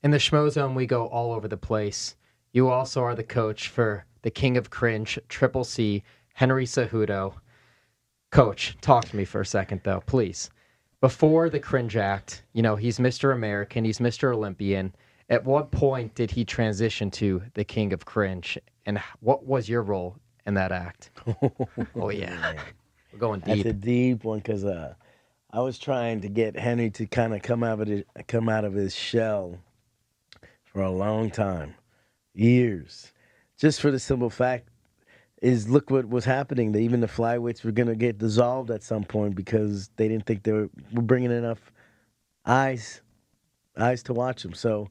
In the Schmozone, we go all over the place. You also are the coach for the King of Cringe, Triple C, Henry Cejudo. Coach, talk to me for a second, though, please. Before the Cringe Act, he's Mr. American, he's Mr. Olympian. At what point did he transition to the King of Cringe? And what was your role in that act? Oh, yeah. We're going deep. That's a deep one because I was trying to get Henry to kind of come out of his shell for a long time, years, just for the simple fact is look what was happening. Even the flyweights were going to get dissolved at some point because they didn't think they were bringing enough eyes to watch them. So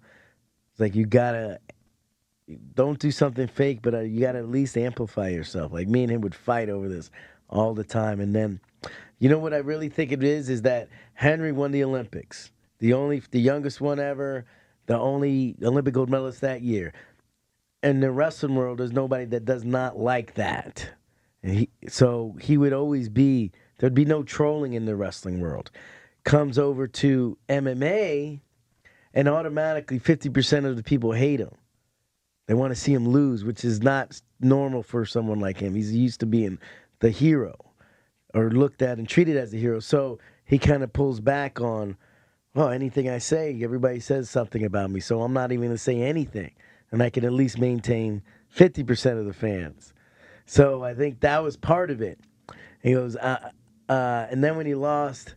it's like you gotta don't do something fake, but you gotta at least amplify yourself. Like me and him would fight over this all the time, and then you know what I really think it is that Henry won the Olympics, the youngest one ever, the only Olympic gold medalist that year. In the wrestling world, there's nobody that does not like that. And so he would always be, there'd be no trolling in the wrestling world. Comes over to MMA, and automatically 50% of the people hate him. They want to see him lose, which is not normal for someone like him. He's used to being the hero or looked at and treated as a hero. So he kind of pulls back on, well, anything I say, everybody says something about me, so I'm not even going to say anything. And I can at least maintain 50% of the fans. So I think that was part of it. He goes, and then when he lost,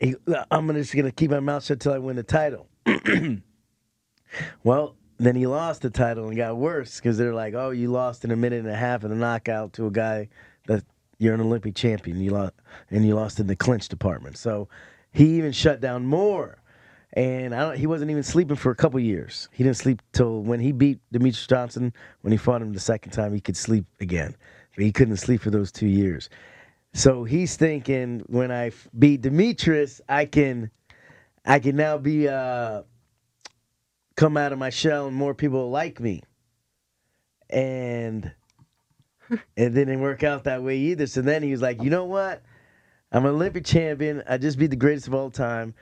I'm just going to keep my mouth shut till I win the title. Well, then he lost the title and got worse because they're like, oh, you lost in a minute and a half in a knockout to a guy that you're an Olympic champion. You lost in the clinch department. So he even shut down more. And he wasn't even sleeping for a couple years. He didn't sleep till when he beat Demetrius Johnson. When he fought him the second time, he could sleep again. But he couldn't sleep for those 2 years. So he's thinking, when I beat Demetrius, I can now be come out of my shell and more people will like me. And it didn't work out that way either. So then he was like, you know what? I'm an Olympic champion. I just beat the greatest of all time.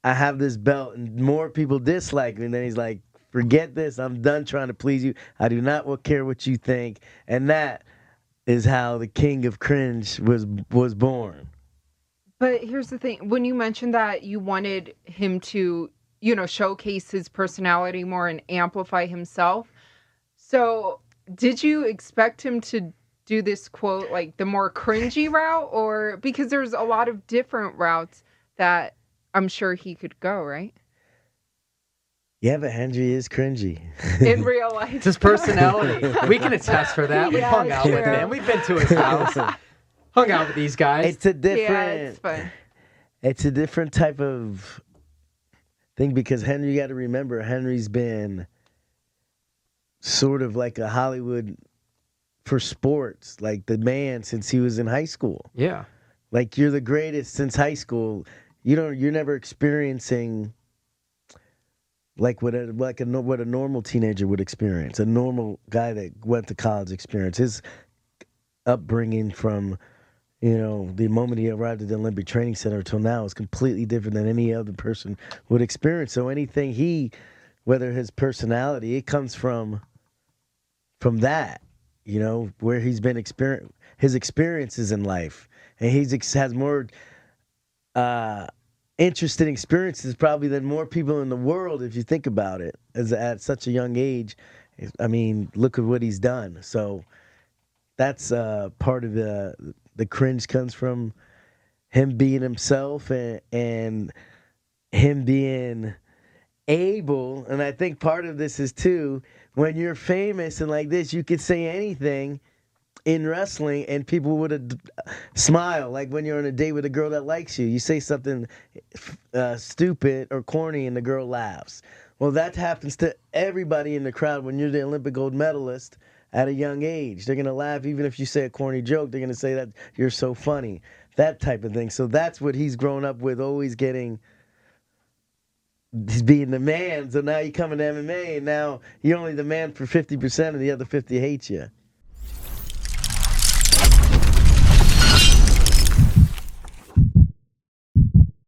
I have this belt, and more people dislike me. And then he's like, forget this. I'm done trying to please you. I do not care what you think. And that is how the King of Cringe was born. But here's the thing. When you mentioned that you wanted him to, showcase his personality more and amplify himself. So did you expect him to do this quote, like the more cringy route? Or because there's a lot of different routes that I'm sure he could go, right? Yeah, but Henry is cringy. In real life. It's his personality. We can attest for that. We've hung out with him. We've been to his house. Hung out with these guys. It's a different... Yeah, it's fun. It's a different type of thing because Henry, you got to remember, Henry's been sort of like a Hollywood for sports, like the man since he was in high school. Yeah. Like you're the greatest since high school. You're never experiencing like what a normal teenager would experience. A normal guy that went to college experience. His upbringing from, the moment he arrived at the Olympic Training Center till now is completely different than any other person would experience. So anything whether his personality, it comes from that, where he's been his experiences in life, and has more interesting experiences probably than more people in the world, if you think about it, at such a young age. I mean, look at what he's done. So that's part of the cringe comes from him being himself and him being able. And I think part of this is too, when you're famous and like this, you could say anything in wrestling and people would smile. Like when you're on a date with a girl that likes you, you say something stupid or corny and the girl laughs. Well, that happens to everybody in the crowd when you're the Olympic gold medalist at a young age. They're going to laugh even if you say a corny joke. They're going to say that you're so funny, that type of thing. So that's what he's grown up with, always he's being the man. So now you come into MMA and now you're only the man for 50% and the other 50 hate you.